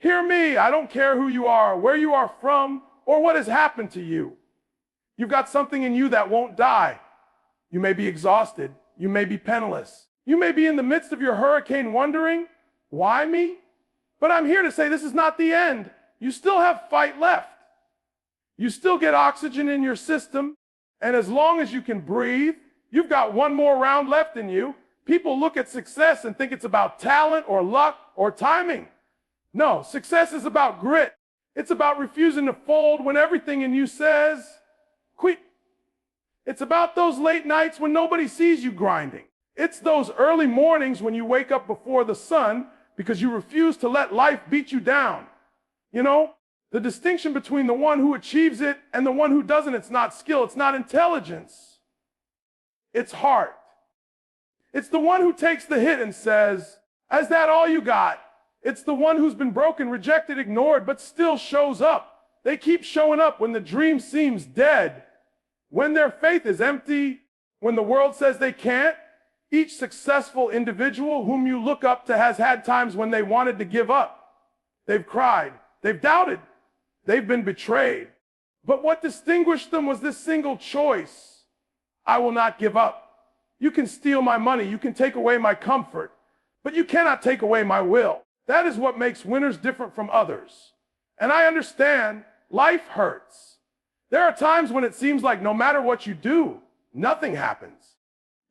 Hear me, I don't care who you are, where you are from, or what has happened to you. You've got something in you that won't die. You may be exhausted. You may be penniless. You may be in the midst of your hurricane wondering, why me? But I'm here to say this is not the end. You still have fight left. You still get oxygen in your system. And as long as you can breathe, you've got one more round left in you. People look at success and think it's about talent or luck or timing. No, success is about grit. It's about refusing to fold when everything in you says, quit. It's about those late nights when nobody sees you grinding. It's those early mornings when you wake up before the sun because you refuse to let life beat you down. You know, the distinction between the one who achieves it and the one who doesn't, it's not skill, it's not intelligence. It's heart. It's the one who takes the hit and says, is that all you got? It's the one who's been broken, rejected, ignored, but still shows up. They keep showing up when the dream seems dead, when their faith is empty, when the world says they can't. Each successful individual whom you look up to has had times when they wanted to give up. They've cried, they've doubted, they've been betrayed. But what distinguished them was this single choice: I will not give up. You can steal my money, you can take away my comfort, but you cannot take away my will. That is what makes winners different from others. And I understand life hurts. There are times when it seems like no matter what you do, nothing happens.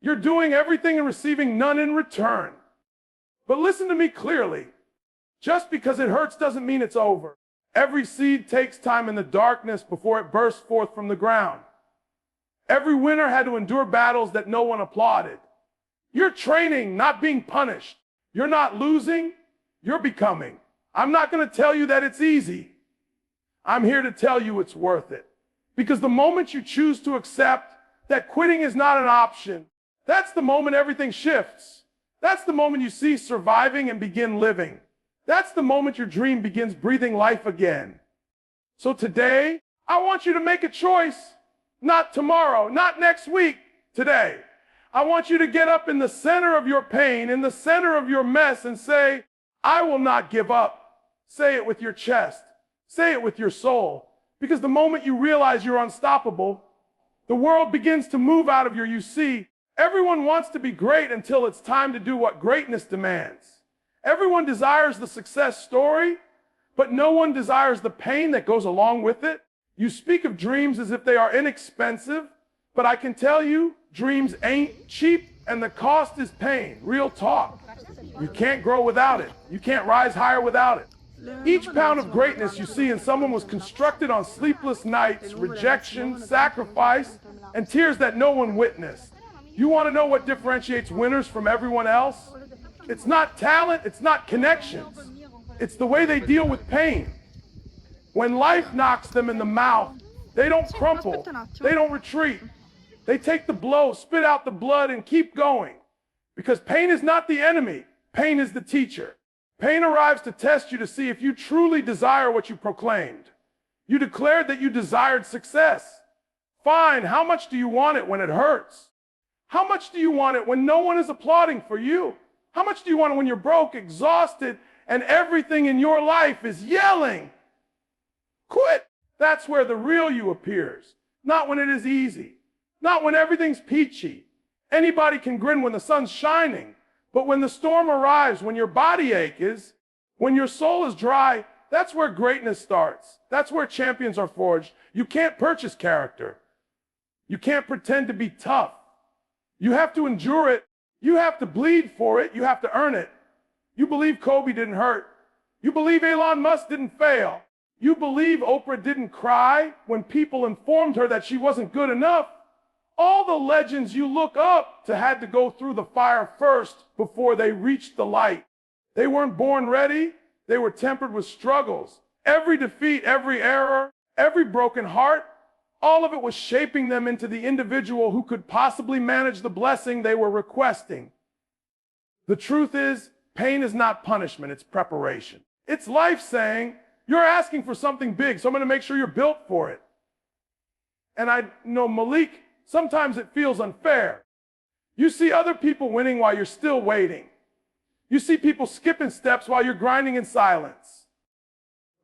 You're doing everything and receiving none in return. But listen to me clearly. Just because it hurts doesn't mean it's over. Every seed takes time in the darkness before it bursts forth from the ground. Every winner had to endure battles that no one applauded. You're training, not being punished. You're not losing, you're becoming. I'm not going to tell you that it's easy. I'm here to tell you it's worth it. Because the moment you choose to accept that quitting is not an option, that's the moment everything shifts. That's the moment you cease surviving and begin living. That's the moment your dream begins breathing life again. So today, I want you to make a choice. Not tomorrow, not next week, today. I want you to get up in the center of your pain, in the center of your mess, and say, I will not give up. Say it with your chest. Say it with your soul. Because the moment you realize you're unstoppable, the world begins to move out of you. See, everyone wants to be great until it's time to do what greatness demands. Everyone desires the success story, but no one desires the pain that goes along with it. You speak of dreams as if they are inexpensive, but I can tell you, dreams ain't cheap, and the cost is pain. Real talk. You can't grow without it. You can't rise higher without it. Each pound of greatness you see in someone was constructed on sleepless nights, rejection, sacrifice, and tears that no one witnessed. You want to know what differentiates winners from everyone else? It's not talent, it's not connections. It's the way they deal with pain. When life knocks them in the mouth, they don't crumple, they don't retreat. They take the blow, spit out the blood, and keep going. Because pain is not the enemy, pain is the teacher. Pain arrives to test you to see if you truly desire what you proclaimed. You declared that you desired success. Fine, how much do you want it when it hurts? How much do you want it when no one is applauding for you? How much do you want it when you're broke, exhausted, and everything in your life is yelling? Quit. That's where the real you appears. Not when it is easy. Not when everything's peachy. Anybody can grin when the sun's shining. But when the storm arrives, when your body ache is, when your soul is dry, that's where greatness starts. That's where champions are forged. You can't purchase character. You can't pretend to be tough. You have to endure it. You have to bleed for it. You have to earn it. You believe Kobe didn't hurt. You believe Elon Musk didn't fail. You believe Oprah didn't cry when people informed her that she wasn't good enough. All the legends you look up to had to go through the fire first before they reached the light. They weren't born ready. They were tempered with struggles. Every defeat, every error, every broken heart, all of it was shaping them into the individual who could possibly manage the blessing they were requesting. The truth is, pain is not punishment, it's preparation. It's life saying, you're asking for something big, so I'm going to make sure you're built for it. And I know, Malik, sometimes it feels unfair. You see other people winning while you're still waiting. You see people skipping steps while you're grinding in silence.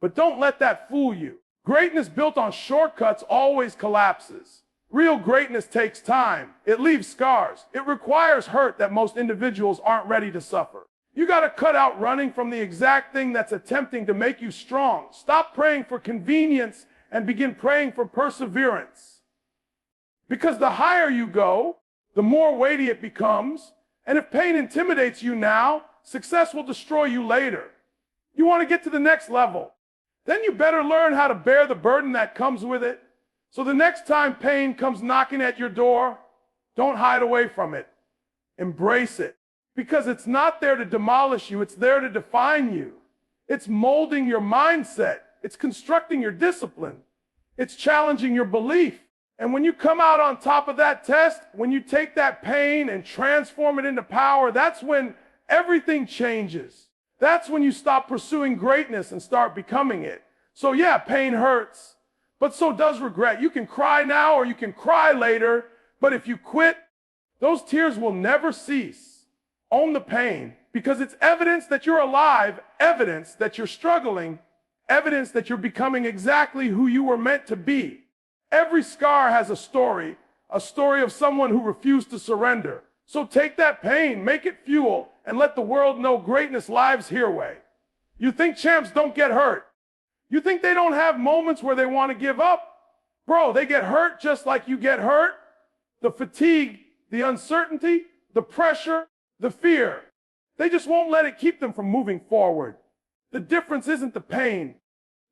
But don't let that fool you. Greatness built on shortcuts always collapses. Real greatness takes time. It leaves scars. It requires hurt that most individuals aren't ready to suffer. You got to cut out running from the exact thing that's attempting to make you strong. Stop praying for convenience and begin praying for perseverance. Because the higher you go, the more weighty it becomes. And if pain intimidates you now, success will destroy you later. You want to get to the next level. Then you better learn how to bear the burden that comes with it. So the next time pain comes knocking at your door, don't hide away from it. Embrace it. Because it's not there to demolish you, it's there to define you. It's molding your mindset. It's constructing your discipline. It's challenging your belief. And when you come out on top of that test, when you take that pain and transform it into power, that's when everything changes. That's when you stop pursuing greatness and start becoming it. So yeah, pain hurts, but so does regret. You can cry now or you can cry later, but if you quit, those tears will never cease. Own the pain, because it's evidence that you're alive, evidence that you're struggling, evidence that you're becoming exactly who you were meant to be. Every scar has a story of someone who refused to surrender. So take that pain, make it fuel, and let the world know greatness lives here way. You think champs don't get hurt? You think they don't have moments where they want to give up? Bro, they get hurt just like you get hurt. The fatigue, the uncertainty, the pressure, the fear. They just won't let it keep them from moving forward. The difference isn't the pain.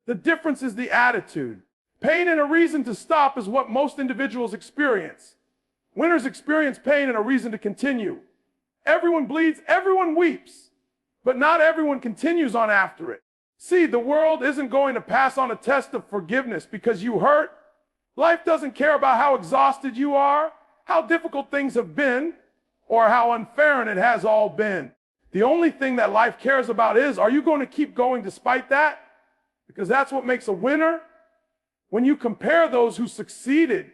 The difference is the attitude. Pain and a reason to stop is what most individuals experience. Winners experience pain and a reason to continue. Everyone bleeds, everyone weeps, but not everyone continues on after it. See, the world isn't going to pass on a test of forgiveness because you hurt. Life doesn't care about how exhausted you are, how difficult things have been, or how unfair it has all been. The only thing that life cares about is, are you going to keep going despite that? Because that's what makes a winner. When you compare those who succeeded,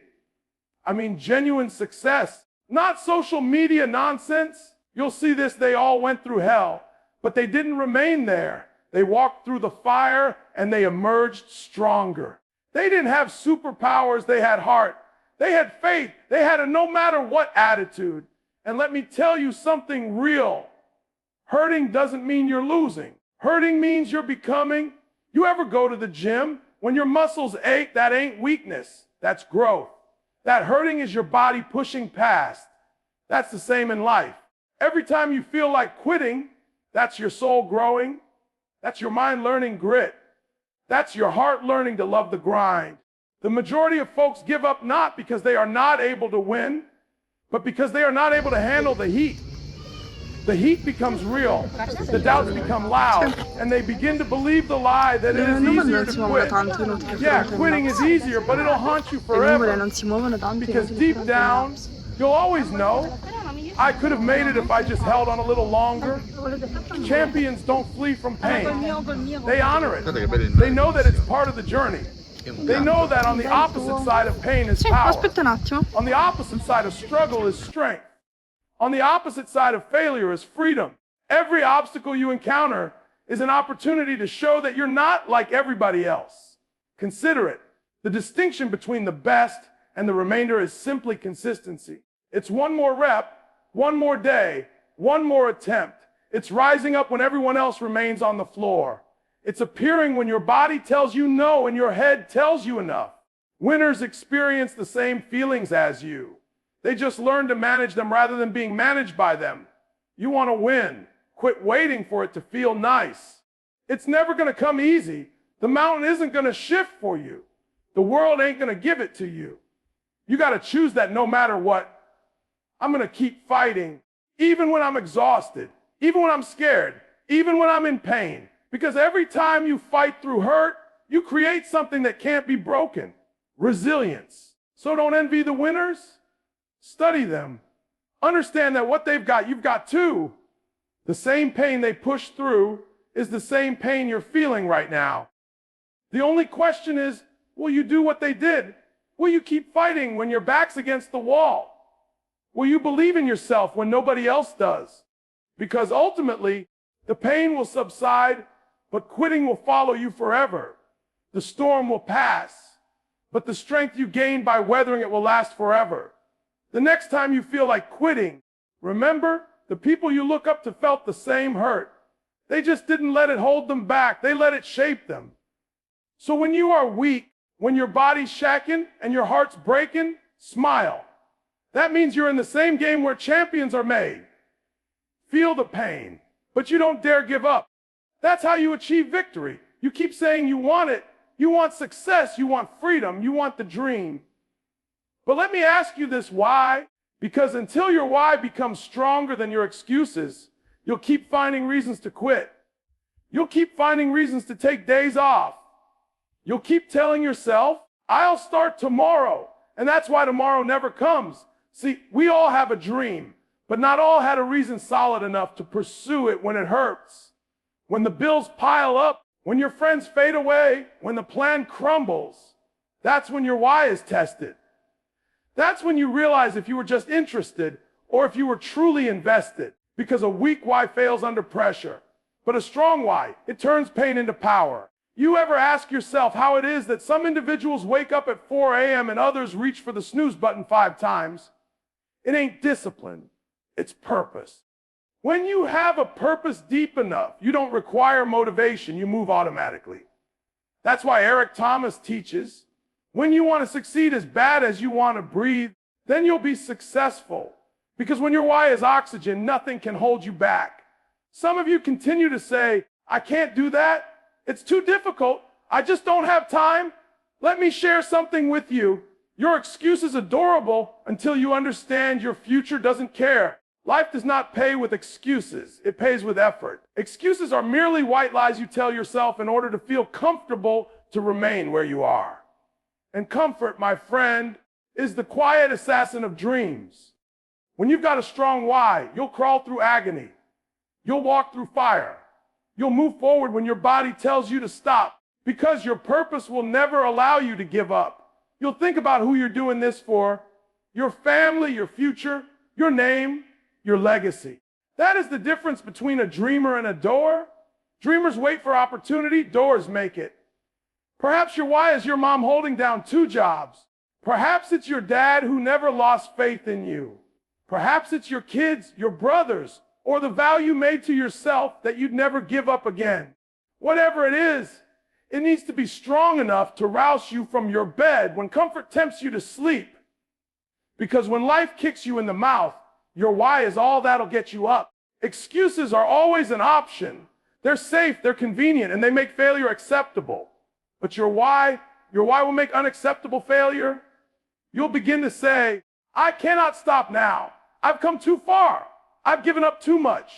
genuine success, not social media nonsense. You'll see this, they all went through hell, but they didn't remain there. They walked through the fire and they emerged stronger. They didn't have superpowers, they had heart. They had faith, they had a no matter what attitude. And let me tell you something real. Hurting doesn't mean you're losing. Hurting means you're becoming. You ever go to the gym? When your muscles ache, that ain't weakness, that's growth. That hurting is your body pushing past. That's the same in life. Every time you feel like quitting, that's your soul growing. That's your mind learning grit. That's your heart learning to love the grind. The majority of folks give up not because they are not able to win, but because they are not able to handle the heat. The heat becomes real, the doubts become loud, and they begin to believe the lie that it is easier to quit. Yeah, quitting is easier, but it'll haunt you forever. Because deep down, you'll always know, I could have made it if I just held on a little longer. Champions don't flee from pain. They honor it. They know that it's part of the journey. They know that on the opposite side of pain is power. On the opposite side of struggle is strength. On the opposite side of failure is freedom. Every obstacle you encounter is an opportunity to show that you're not like everybody else. Consider it. The distinction between the best and the remainder is simply consistency. It's one more rep, one more day, one more attempt. It's rising up when everyone else remains on the floor. It's appearing when your body tells you no and your head tells you enough. Winners experience the same feelings as you. They just learn to manage them rather than being managed by them. You want to win. Quit waiting for it to feel nice. It's never going to come easy. The mountain isn't going to shift for you. The world ain't going to give it to you. You got to choose that no matter what. I'm going to keep fighting, even when I'm exhausted, even when I'm scared, even when I'm in pain. Because every time you fight through hurt, you create something that can't be broken. Resilience. So don't envy the winners. Study them. Understand that what they've got, you've got too. The same pain they pushed through is the same pain you're feeling right now. The only question is, will you do what they did? Will you keep fighting when your back's against the wall? Will you believe in yourself when nobody else does? Because ultimately, the pain will subside, but quitting will follow you forever. The storm will pass, but the strength you gain by weathering it will last forever. The next time you feel like quitting, remember, the people you look up to felt the same hurt. They just didn't let it hold them back. They let it shape them. So when you are weak, when your body's shacking and your heart's breaking, smile. That means you're in the same game where champions are made. Feel the pain, but you don't dare give up. That's how you achieve victory. You keep saying you want it. You want success. You want freedom. You want the dream. But let me ask you this why? Because until your why becomes stronger than your excuses, you'll keep finding reasons to quit. You'll keep finding reasons to take days off. You'll keep telling yourself, I'll start tomorrow. And that's why tomorrow never comes. See, we all have a dream, but not all had a reason solid enough to pursue it when it hurts. When the bills pile up, when your friends fade away, when the plan crumbles, that's when your why is tested. That's when you realize if you were just interested or if you were truly invested, because a weak why fails under pressure. But a strong why, it turns pain into power. You ever ask yourself how it is that some individuals wake up at 4 a.m. and others reach for the snooze button 5 times? It ain't discipline, it's purpose. When you have a purpose deep enough, you don't require motivation, you move automatically. That's why Eric Thomas teaches, when you want to succeed as bad as you want to breathe, then you'll be successful. Because when your why is oxygen, nothing can hold you back. Some of you continue to say, I can't do that. It's too difficult. I just don't have time. Let me share something with you. Your excuse is adorable until you understand your future doesn't care. Life does not pay with excuses. It pays with effort. Excuses are merely white lies you tell yourself in order to feel comfortable to remain where you are. And comfort, my friend, is the quiet assassin of dreams. When you've got a strong why, you'll crawl through agony. You'll walk through fire. You'll move forward when your body tells you to stop, because your purpose will never allow you to give up. You'll think about who you're doing this for, your family, your future, your name, your legacy. That is the difference between a dreamer and a doer. Dreamers wait for opportunity, doers make it. Perhaps your why is your mom holding down 2 jobs. Perhaps it's your dad who never lost faith in you. Perhaps it's your kids, your brothers, or the vow you made to yourself that you'd never give up again. Whatever it is, it needs to be strong enough to rouse you from your bed when comfort tempts you to sleep. Because when life kicks you in the mouth, your why is all that'll get you up. Excuses are always an option. They're safe, they're convenient, and they make failure acceptable. But your why will make unacceptable failure. You'll begin to say, I cannot stop now. I've come too far. I've given up too much.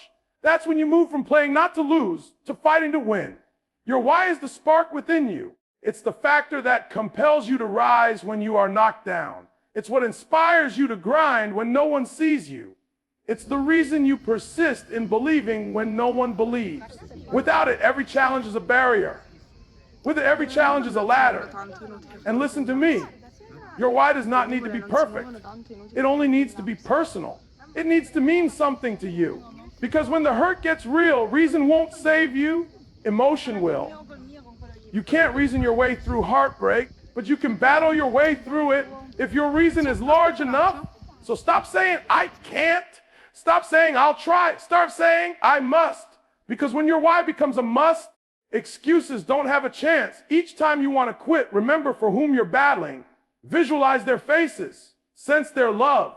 That's when you move from playing not to lose to fighting to win. Your why is the spark within you. It's the factor that compels you to rise when you are knocked down. It's what inspires you to grind when no one sees you. It's the reason you persist in believing when no one believes. Without it, every challenge is a barrier. With it, every challenge is a ladder. And listen to me, your why does not need to be perfect. It only needs to be personal. It needs to mean something to you. Because when the hurt gets real, reason won't save you, emotion will. You can't reason your way through heartbreak, but you can battle your way through it if your reason is large enough. So stop saying, I can't. Stop saying, I'll try. Start saying, I must. Because when your why becomes a must, excuses don't have a chance. Each time you want to quit, remember for whom you're battling. Visualize their faces. Sense their love.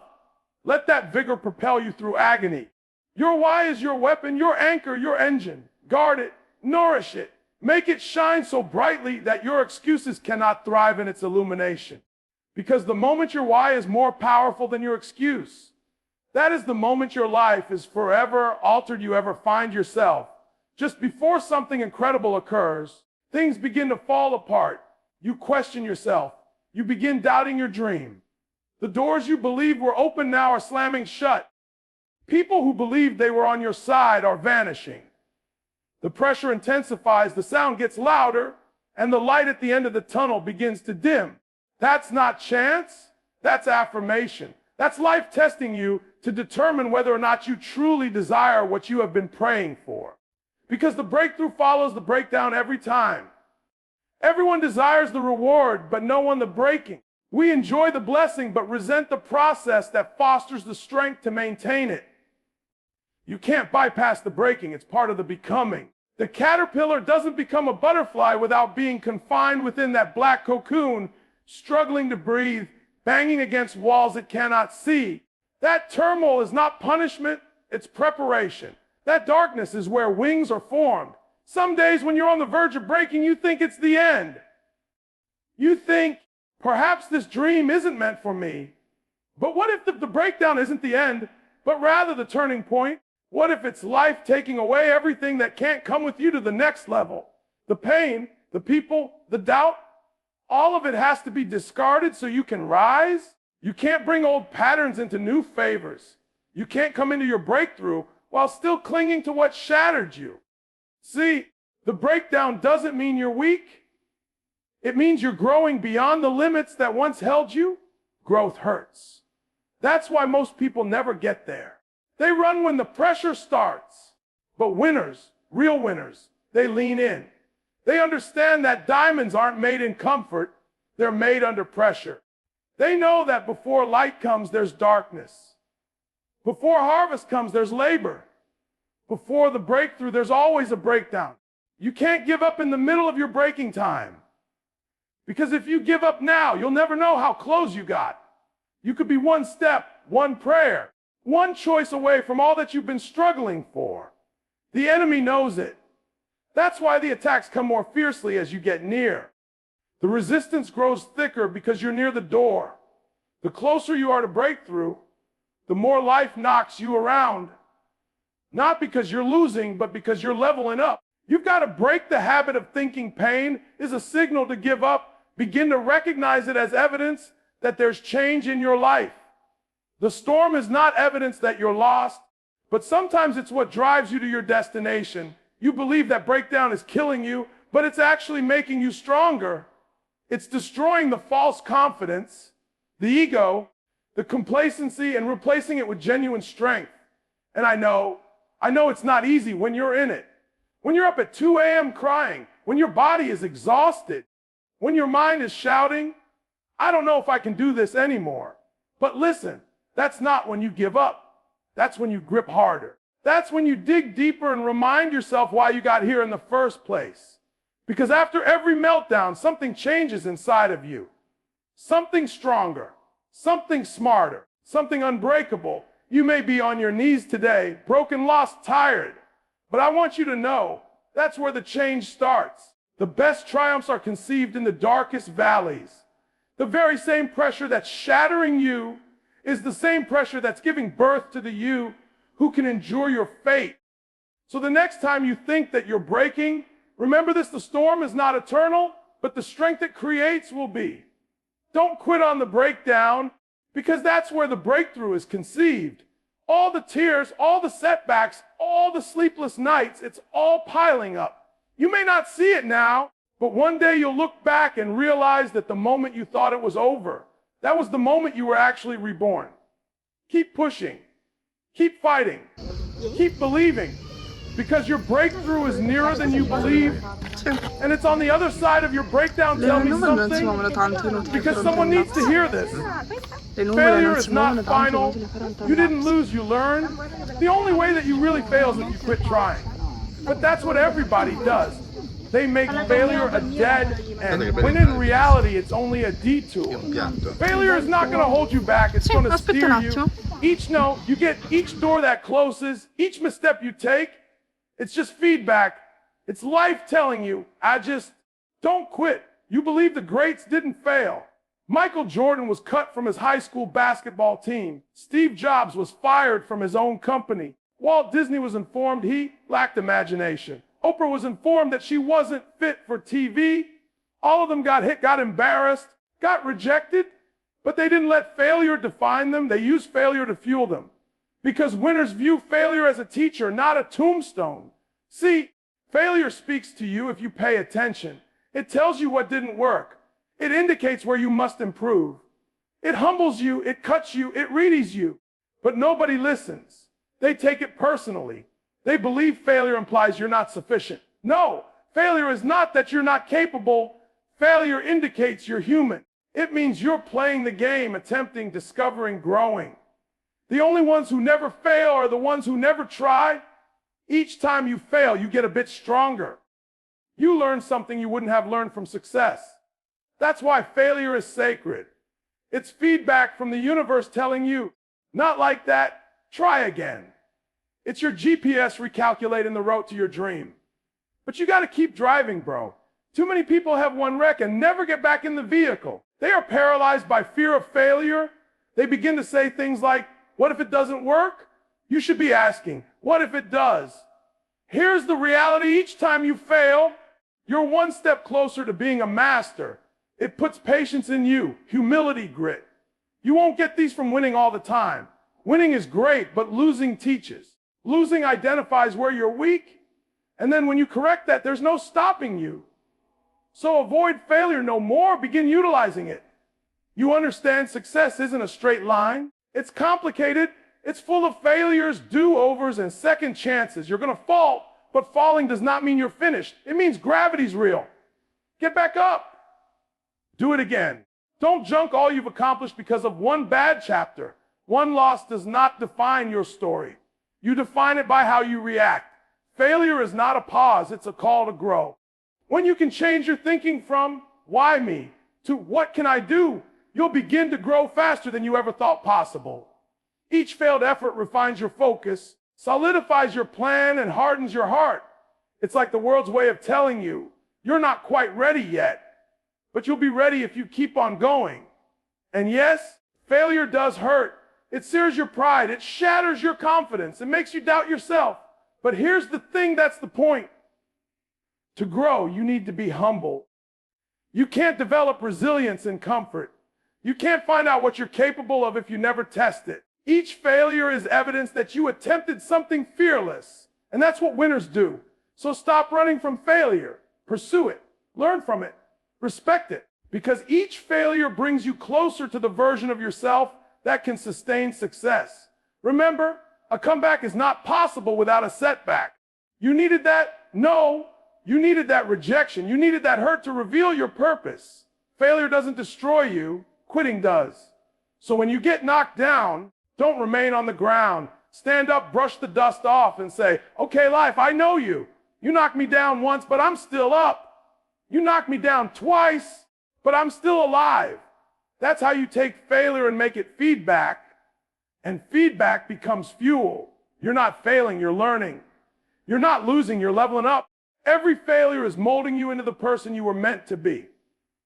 Let that vigor propel you through agony. Your why is your weapon, your anchor, your engine. Guard it. Nourish it. Make it shine so brightly that your excuses cannot thrive in its illumination. Because the moment your why is more powerful than your excuse, that is the moment your life is forever altered you ever find yourself. Just before something incredible occurs, things begin to fall apart. You question yourself. You begin doubting your dream. The doors you believed were open now are slamming shut. People who believed they were on your side are vanishing. The pressure intensifies, the sound gets louder, and the light at the end of the tunnel begins to dim. That's not chance, that's affirmation. That's life testing you to determine whether or not you truly desire what you have been praying for. Because the breakthrough follows the breakdown every time. Everyone desires the reward, but no one the breaking. We enjoy the blessing, but resent the process that fosters the strength to maintain it. You can't bypass the breaking. It's part of the becoming. The caterpillar doesn't become a butterfly without being confined within that black cocoon, struggling to breathe, banging against walls it cannot see. That turmoil is not punishment, it's preparation. That darkness is where wings are formed. Some days when you're on the verge of breaking, you think it's the end. You think, perhaps this dream isn't meant for me. But what if the breakdown isn't the end, but rather the turning point? What if it's life taking away everything that can't come with you to the next level? The pain, the people, the doubt, all of it has to be discarded so you can rise. You can't bring old patterns into new favors. You can't come into your breakthrough while still clinging to what shattered you. See, the breakdown doesn't mean you're weak. It means you're growing beyond the limits that once held you. Growth hurts. That's why most people never get there. They run when the pressure starts. But winners, real winners, they lean in. They understand that diamonds aren't made in comfort. They're made under pressure. They know that before light comes, there's darkness. Before harvest comes, there's labor. Before the breakthrough, there's always a breakdown. You can't give up in the middle of your breaking time. Because if you give up now, you'll never know how close you got. You could be one step, one prayer, one choice away from all that you've been struggling for. The enemy knows it. That's why the attacks come more fiercely as you get near. The resistance grows thicker because you're near the door. The closer you are to breakthrough, the more life knocks you around. Not because you're losing, but because you're leveling up. You've got to break the habit of thinking pain is a signal to give up. Begin to recognize it as evidence that there's change in your life. The storm is not evidence that you're lost, but sometimes it's what drives you to your destination. You believe that breakdown is killing you, but it's actually making you stronger. It's destroying the false confidence, the ego, the complacency, and replacing it with genuine strength. And I know it's not easy when you're in it. When you're up at 2 a.m. crying, when your body is exhausted, when your mind is shouting, I don't know if I can do this anymore. But listen, that's not when you give up. That's when you grip harder. That's when you dig deeper and remind yourself why you got here in the first place. Because after every meltdown, something changes inside of you. Something stronger, something smarter, something unbreakable. You may be on your knees today, broken, lost, tired. But I want you to know that's where the change starts. The best triumphs are conceived in the darkest valleys. The very same pressure that's shattering you is the same pressure that's giving birth to the you who can endure your fate. So the next time you think that you're breaking, remember this: the storm is not eternal, but the strength it creates will be. Don't quit on the breakdown, because that's where the breakthrough is conceived. All the tears, all the setbacks, all the sleepless nights, it's all piling up. You may not see it now, but one day you'll look back and realize that the moment you thought it was over, that was the moment you were actually reborn. Keep pushing. Keep fighting. Keep believing. Because your breakthrough is nearer than you believe. And it's on the other side of your breakdown. Tell me something. Because someone needs to hear this. Failure is not final. You didn't lose, you learned. The only way that you really fail is if you quit trying. But that's what everybody does. They make failure a dead end, when in reality it's only a detour. Failure is not going to hold you back, it's going to steer you. Each no, you get each door that closes, each misstep you take, it's just feedback. It's life telling you, don't quit. You believe the greats didn't fail. Michael Jordan was cut from his high school basketball team. Steve Jobs was fired from his own company. Walt Disney was informed he lacked imagination. Oprah was informed that she wasn't fit for TV. All of them got hit, got embarrassed, got rejected, but they didn't let failure define them. They used failure to fuel them. Because winners view failure as a teacher, not a tombstone. See, failure speaks to you if you pay attention. It tells you what didn't work. It indicates where you must improve. It humbles you, it cuts you, it readies you. But nobody listens. They take it personally. They believe failure implies you're not sufficient. No, failure is not that you're not capable. Failure indicates you're human. It means you're playing the game, attempting, discovering, growing. The only ones who never fail are the ones who never try. Each time you fail, you get a bit stronger. You learn something you wouldn't have learned from success. That's why failure is sacred. It's feedback from the universe telling you, not like that, try again. It's your GPS recalculating the road to your dream. But you got to keep driving, bro. Too many people have one wreck and never get back in the vehicle. They are paralyzed by fear of failure. They begin to say things like, what if it doesn't work? You should be asking, what if it does? Here's the reality. Each time you fail, you're one step closer to being a master. It puts patience in you, humility, grit. You won't get these from winning all the time. Winning is great, but losing teaches. Losing identifies where you're weak, and then when you correct that, there's no stopping you. So avoid failure no more, begin utilizing it. You understand success isn't a straight line. It's complicated. It's full of failures, do-overs, and second chances. You're going to fall, but falling does not mean you're finished. It means gravity's real. Get back up. Do it again. Don't junk all you've accomplished because of one bad chapter. One loss does not define your story. You define it by how you react. Failure is not a pause, it's a call to grow. When you can change your thinking from why me to what can I do, you'll begin to grow faster than you ever thought possible. Each failed effort refines your focus, solidifies your plan, and hardens your heart. It's like the world's way of telling you, you're not quite ready yet, but you'll be ready if you keep on going. And yes, failure does hurt. It sears your pride. It shatters your confidence. It makes you doubt yourself. But here's the thing that's the point. To grow, you need to be humble. You can't develop resilience in comfort. You can't find out what you're capable of if you never test it. Each failure is evidence that you attempted something fearless. And that's what winners do. So stop running from failure. Pursue it. Learn from it. Respect it. Because each failure brings you closer to the version of yourself that can sustain success. Remember, a comeback is not possible without a setback. You needed that? No. You needed that rejection. You needed that hurt to reveal your purpose. Failure doesn't destroy you. Quitting does. So when you get knocked down, don't remain on the ground. Stand up, brush the dust off, and say, okay, life, I know you. You knocked me down once, but I'm still up. You knocked me down twice, but I'm still alive. That's how you take failure and make it feedback, and feedback becomes fuel. You're not failing, you're learning. You're not losing, you're leveling up. Every failure is molding you into the person you were meant to be.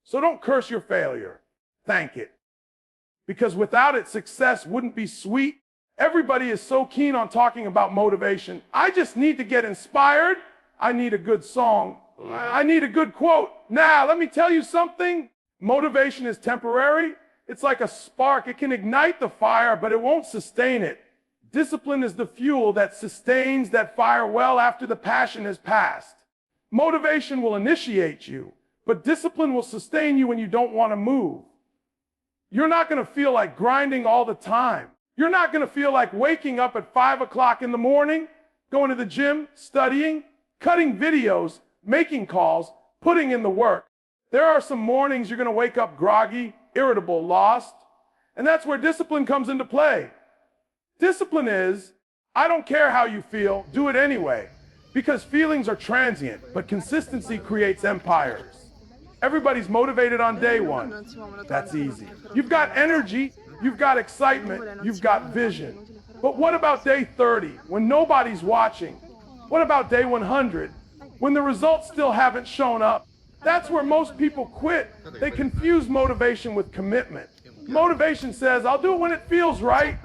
So don't curse your failure. Thank it. Because without it, success wouldn't be sweet. Everybody is so keen on talking about motivation. I just need to get inspired. I need a good song. I need a good quote. Now, let me tell you something. Motivation is temporary. It's like a spark. It can ignite the fire, but it won't sustain it. Discipline is the fuel that sustains that fire well after the passion has passed. Motivation will initiate you, but discipline will sustain you when you don't want to move. You're not going to feel like grinding all the time. You're not going to feel like waking up at 5 o'clock in the morning, going to the gym, studying, cutting videos, making calls, putting in the work. There are some mornings you're going to wake up groggy, irritable, lost, and that's where discipline comes into play. Discipline is, I don't care how you feel, do it anyway, because feelings are transient, but consistency creates empires. Everybody's motivated on day one. That's easy. You've got energy, you've got excitement, you've got vision. But what about day 30, when nobody's watching? What about day 100, when the results still haven't shown up? That's where most people quit. They confuse motivation with commitment. Motivation says, I'll do it when it feels right.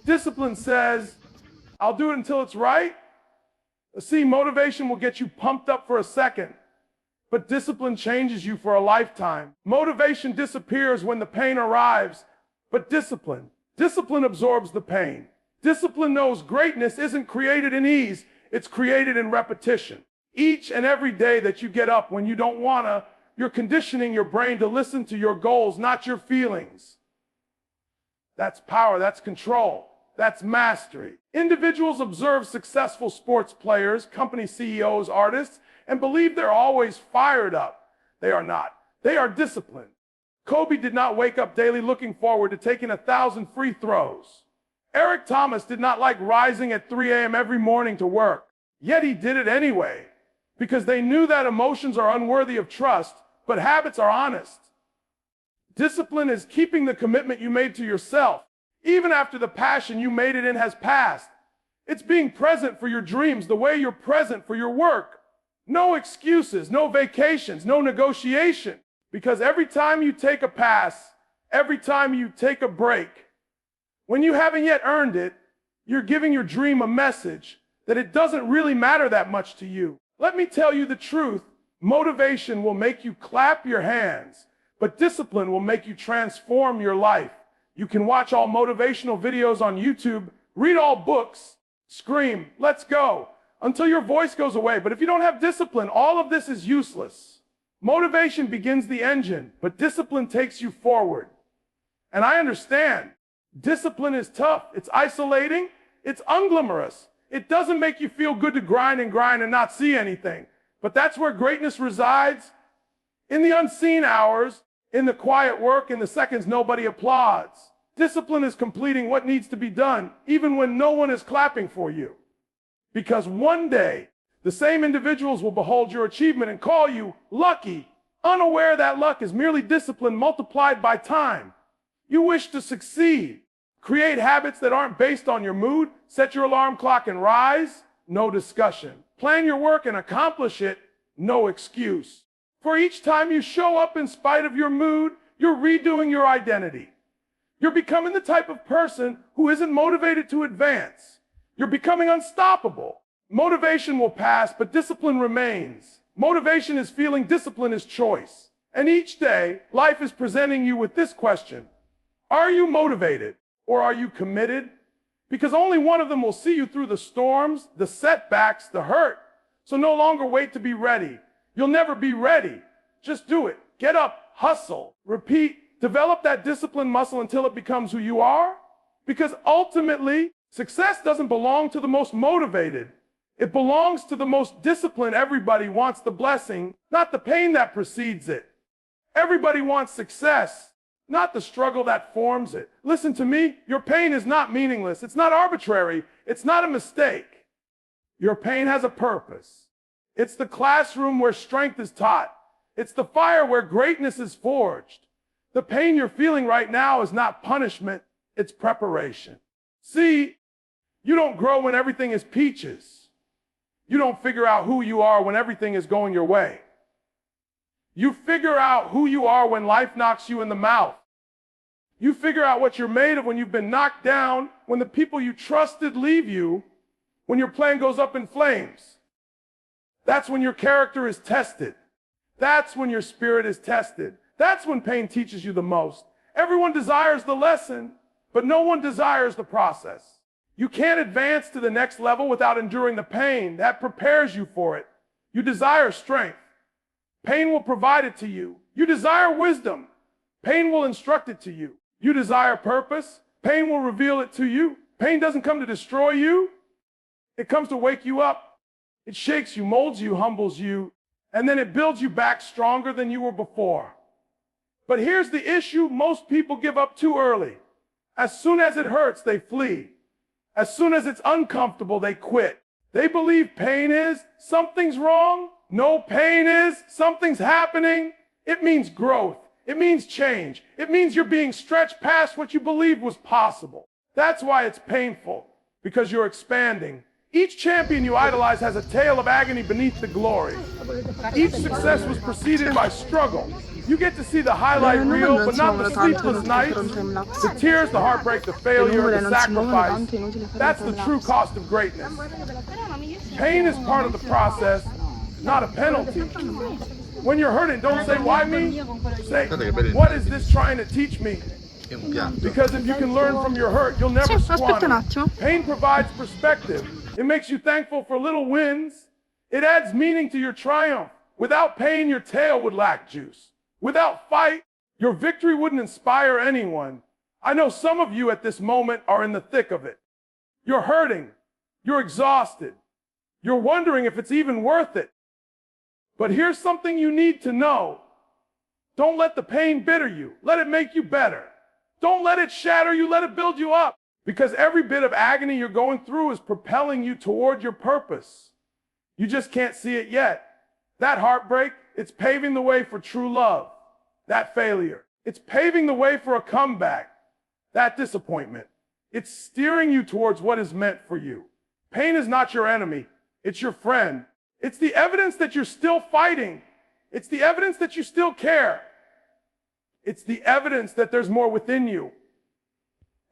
Discipline says, I'll do it until it's right. See, motivation will get you pumped up for a second, but discipline changes you for a lifetime. Motivation disappears when the pain arrives, but discipline absorbs the pain. Discipline knows greatness isn't created in ease, it's created in repetition. Each and every day that you get up when you don't wanna, you're conditioning your brain to listen to your goals, not your feelings. That's power, that's control. That's mastery. Individuals observe successful sports players, company CEOs, artists, and believe they're always fired up. They are not. They are disciplined. Kobe did not wake up daily looking forward to taking 1,000 free throws. Eric Thomas did not like rising at 3 a.m. every morning to work. Yet he did it anyway, because they knew that emotions are unworthy of trust, but habits are honest. Discipline is keeping the commitment you made to yourself, even after the passion you made it in has passed. It's being present for your dreams the way you're present for your work. No excuses, no vacations, no negotiation. Because every time you take a pass, every time you take a break, when you haven't yet earned it, you're giving your dream a message that it doesn't really matter that much to you. Let me tell you the truth. Motivation will make you clap your hands, but discipline will make you transform your life. You can watch all motivational videos on YouTube, read all books, scream, let's go, until your voice goes away. But if you don't have discipline, all of this is useless. Motivation begins the engine, but discipline takes you forward. And I understand. Discipline is tough. It's isolating. It's unglamorous. It doesn't make you feel good to grind and not see anything. But that's where greatness resides. In the unseen hours, in the quiet work, in the seconds nobody applauds. Discipline is completing what needs to be done, even when no one is clapping for you. Because one day, the same individuals will behold your achievement and call you lucky, unaware that luck is merely discipline multiplied by time. You wish to succeed. Create habits that aren't based on your mood. Set your alarm clock and rise. No discussion. Plan your work and accomplish it. No excuse. For each time you show up in spite of your mood, you're redoing your identity. You're becoming the type of person who isn't motivated to advance. You're becoming unstoppable. Motivation will pass, but discipline remains. Motivation is feeling, discipline is choice. And each day, life is presenting you with this question. Are you motivated or are you committed? Because only one of them will see you through the storms, the setbacks, the hurt. So no longer wait to be ready. You'll never be ready. Just do it. Get up, hustle, repeat, develop that discipline muscle until it becomes who you are. Because ultimately, success doesn't belong to the most motivated. It belongs to the most disciplined. Everybody wants the blessing, not the pain that precedes it. Everybody wants success, not the struggle that forms it. Listen to me, your pain is not meaningless. It's not arbitrary. It's not a mistake. Your pain has a purpose. It's the classroom where strength is taught. It's the fire where greatness is forged. The pain you're feeling right now is not punishment, it's preparation. See, you don't grow when everything is peaches. You don't figure out who you are when everything is going your way. You figure out who you are when life knocks you in the mouth. You figure out what you're made of when you've been knocked down, when the people you trusted leave you, when your plan goes up in flames. That's when your character is tested. That's when your spirit is tested. That's when pain teaches you the most. Everyone desires the lesson, but no one desires the process. You can't advance to the next level without enduring the pain. That prepares you for it. You desire strength. Pain will provide it to you. You desire wisdom. Pain will instruct it to you. You desire purpose. Pain will reveal it to you. Pain doesn't come to destroy you. It comes to wake you up. It shakes you, molds you, humbles you, and then it builds you back stronger than you were before. But here's the issue. Most people give up too early. As soon as it hurts, they flee. As soon as it's uncomfortable, they quit. They believe pain is something's wrong. No, pain is something's happening. It means growth. It means change. It means you're being stretched past what you believed was possible. That's why it's painful, because you're expanding. Each champion you idolize has a tale of agony beneath the glory. Each success was preceded by struggle. You get to see the highlight reel, but not the sleepless nights, the tears, the heartbreak, the failure, the sacrifice. That's the true cost of greatness. Pain is part of the process, not a penalty. When you're hurting, don't say, why me? Say, what is this trying to teach me? Because if you can learn from your hurt, you'll never squander. Pain provides perspective. It makes you thankful for little wins. It adds meaning to your triumph. Without pain, your tail would lack juice. Without fight, your victory wouldn't inspire anyone. I know some of you at this moment are in the thick of it. You're hurting. You're exhausted. You're wondering if it's even worth it. But here's something you need to know. Don't let the pain bitter you. Let it make you better. Don't let it shatter you. Let it build you up. Because every bit of agony you're going through is propelling you toward your purpose. You just can't see it yet. That heartbreak, it's paving the way for true love. That failure, it's paving the way for a comeback. That disappointment, it's steering you towards what is meant for you. Pain is not your enemy. It's your friend. It's the evidence that you're still fighting. It's the evidence that you still care. It's the evidence that there's more within you.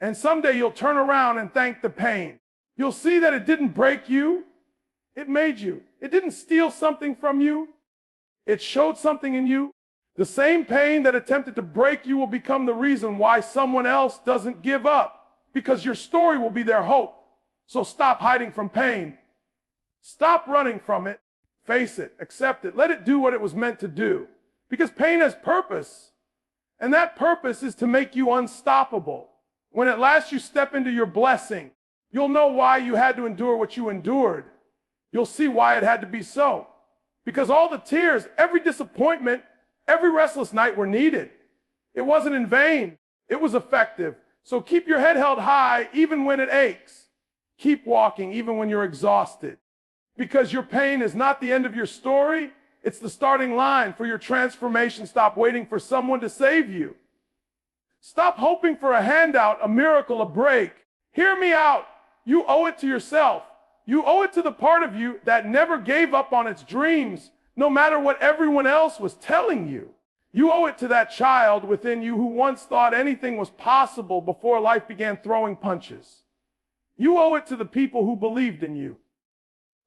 And someday you'll turn around and thank the pain. You'll see that it didn't break you. It made you. It didn't steal something from you. It showed something in you. The same pain that attempted to break you will become the reason why someone else doesn't give up, because your story will be their hope. So stop hiding from pain. Stop running from it. Face it. Accept it. Let it do what it was meant to do. Because pain has purpose. And that purpose is to make you unstoppable. When at last you step into your blessing, you'll know why you had to endure what you endured. You'll see why it had to be so. Because all the tears, every disappointment, every restless night were needed. It wasn't in vain. It was effective. So keep your head held high even when it aches. Keep walking even when you're exhausted. Because your pain is not the end of your story. It's the starting line for your transformation. Stop waiting for someone to save you. Stop hoping for a handout, a miracle, a break. Hear me out. You owe it to yourself. You owe it to the part of you that never gave up on its dreams, no matter what everyone else was telling you. You owe it to that child within you who once thought anything was possible before life began throwing punches. You owe it to the people who believed in you.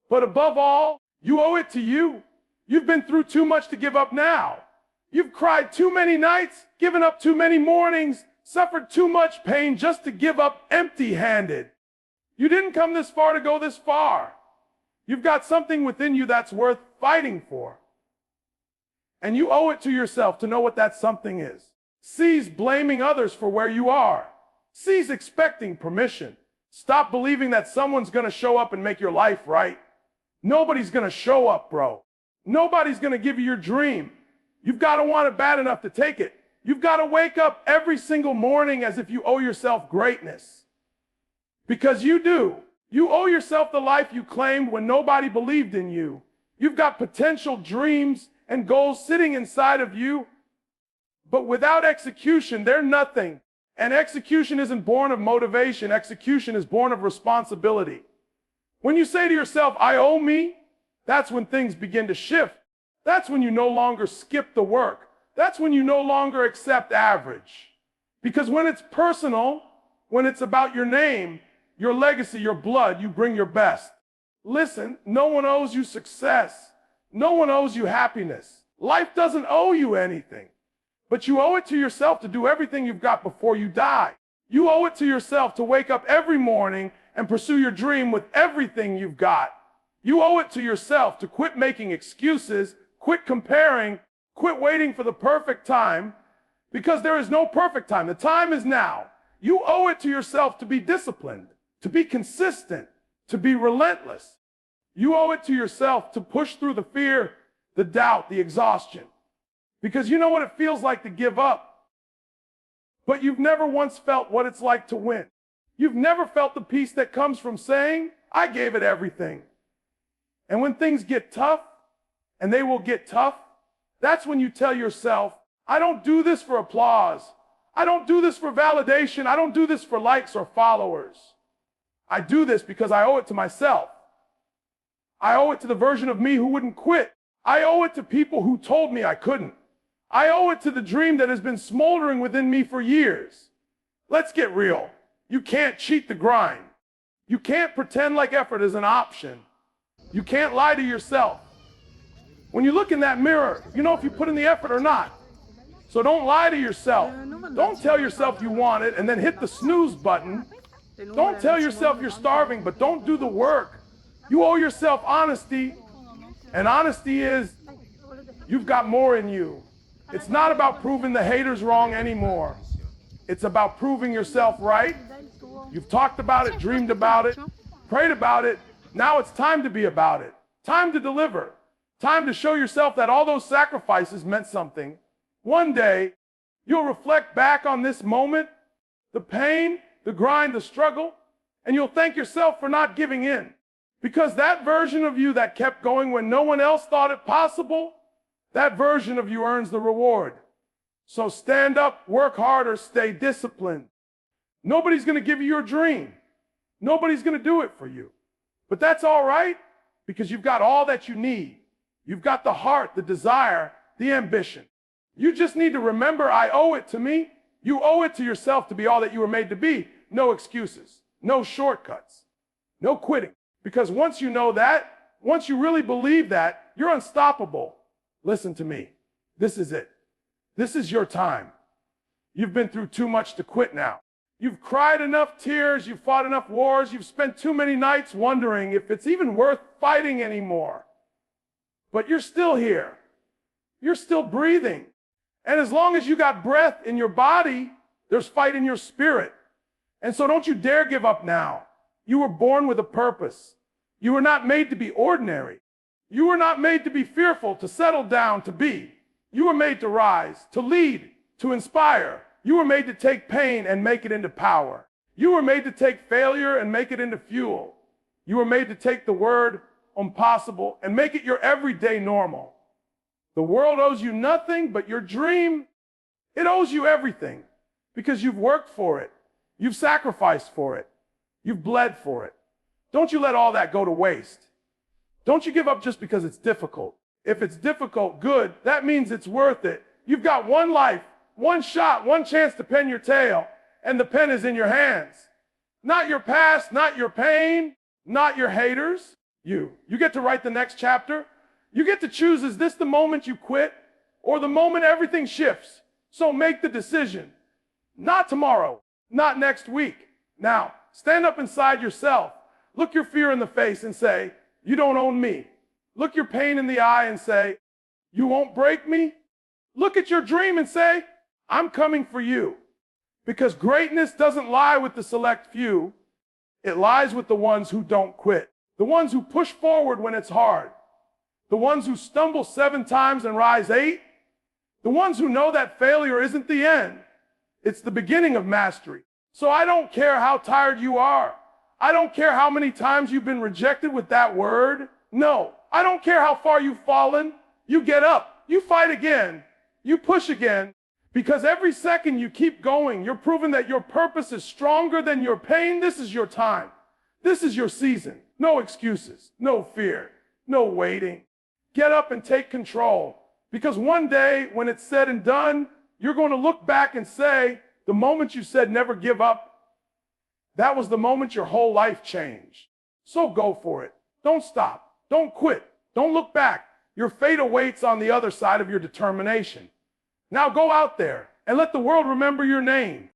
But above all, you owe it to you. You've been through too much to give up now. You've cried too many nights, given up too many mornings, suffered too much pain just to give up empty-handed. You didn't come this far to go this far. You've got something within you that's worth fighting for. And you owe it to yourself to know what that something is. Cease blaming others for where you are. Cease expecting permission. Stop believing that someone's going to show up and make your life right. Nobody's going to show up, bro. Nobody's going to give you your dream. You've got to want it bad enough to take it. You've got to wake up every single morning as if you owe yourself greatness. Because you do. You owe yourself the life you claimed when nobody believed in you. You've got potential dreams and goals sitting inside of you. But without execution, they're nothing. And execution isn't born of motivation. Execution is born of responsibility. When you say to yourself, I owe me, that's when things begin to shift. That's when you no longer skip the work. That's when you no longer accept average. Because when it's personal, when it's about your name, your legacy, your blood, you bring your best. Listen, no one owes you success. No one owes you happiness. Life doesn't owe you anything. But you owe it to yourself to do everything you've got before you die. You owe it to yourself to wake up every morning and pursue your dream with everything you've got. You owe it to yourself to quit making excuses, quit comparing, quit waiting for the perfect time, because there is no perfect time. The time is now. You owe it to yourself to be disciplined, to be consistent, to be relentless. You owe it to yourself to push through the fear, the doubt, the exhaustion. Because you know what it feels like to give up. But you've never once felt what it's like to win. You've never felt the peace that comes from saying, I gave it everything. And when things get tough, and they will get tough, that's when you tell yourself, I don't do this for applause. I don't do this for validation. I don't do this for likes or followers. I do this because I owe it to myself. I owe it to the version of me who wouldn't quit. I owe it to people who told me I couldn't. I owe it to the dream that has been smoldering within me for years. Let's get real. You can't cheat the grind. You can't pretend like effort is an option. You can't lie to yourself. When you look in that mirror, you know if you put in the effort or not. So don't lie to yourself. Don't tell yourself you want it and then hit the snooze button. Don't tell yourself you're starving, but don't do the work. You owe yourself honesty, and honesty is you've got more in you. It's not about proving the haters wrong anymore. It's about proving yourself right. You've talked about it, dreamed about it, prayed about it. Now it's time to be about it. Time to deliver. Time to show yourself that all those sacrifices meant something. One day, you'll reflect back on this moment, the pain, the grind, the struggle, and you'll thank yourself for not giving in. Because that version of you that kept going when no one else thought it possible, that version of you earns the reward. So stand up, work harder, stay disciplined. Nobody's going to give you your dream. Nobody's going to do it for you. But that's all right, because you've got all that you need. You've got the heart, the desire, the ambition. You just need to remember, I owe it to me. You owe it to yourself to be all that you were made to be. No excuses, no shortcuts, no quitting. Because once you know that, once you really believe that, you're unstoppable. Listen to me. This is it. This is your time. You've been through too much to quit now. You've cried enough tears, you've fought enough wars, you've spent too many nights wondering if it's even worth fighting anymore. But you're still here. You're still breathing. And as long as you got breath in your body, there's fight in your spirit. And so don't you dare give up now. You were born with a purpose. You were not made to be ordinary. You were not made to be fearful, to settle down, to be. You were made to rise, to lead, to inspire. You were made to take pain and make it into power. You were made to take failure and make it into fuel. You were made to take the word impossible and make it your everyday normal. The world owes you nothing but your dream. It owes you everything because you've worked for it. You've sacrificed for it. You've bled for it. Don't you let all that go to waste. Don't you give up just because it's difficult. If it's difficult, good, that means it's worth it. You've got one life, one shot, one chance to pen your tale, and the pen is in your hands. Not your past, not your pain, not your haters. You get to write the next chapter. You get to choose, is this the moment you quit or the moment everything shifts? So make the decision. Not tomorrow, not next week. Now, stand up inside yourself. Look your fear in the face and say, you don't own me. Look your pain in the eye and say, you won't break me. Look at your dream and say, I'm coming for you. Because greatness doesn't lie with the select few. It lies with the ones who don't quit. The ones who push forward when it's hard. The ones who stumble 7 times and rise 8. The ones who know that failure isn't the end. It's the beginning of mastery. So I don't care how tired you are. I don't care how many times you've been rejected with that word. No, I don't care how far you've fallen. You get up, you fight again, you push again. Because every second you keep going, you're proving that your purpose is stronger than your pain. This is your time. This is your season. No excuses, no fear, no waiting. Get up and take control. Because one day, when it's said and done, you're going to look back and say, the moment you said never give up, that was the moment your whole life changed. So go for it. Don't stop. Don't quit. Don't look back. Your fate awaits on the other side of your determination. Now go out there and let the world remember your name.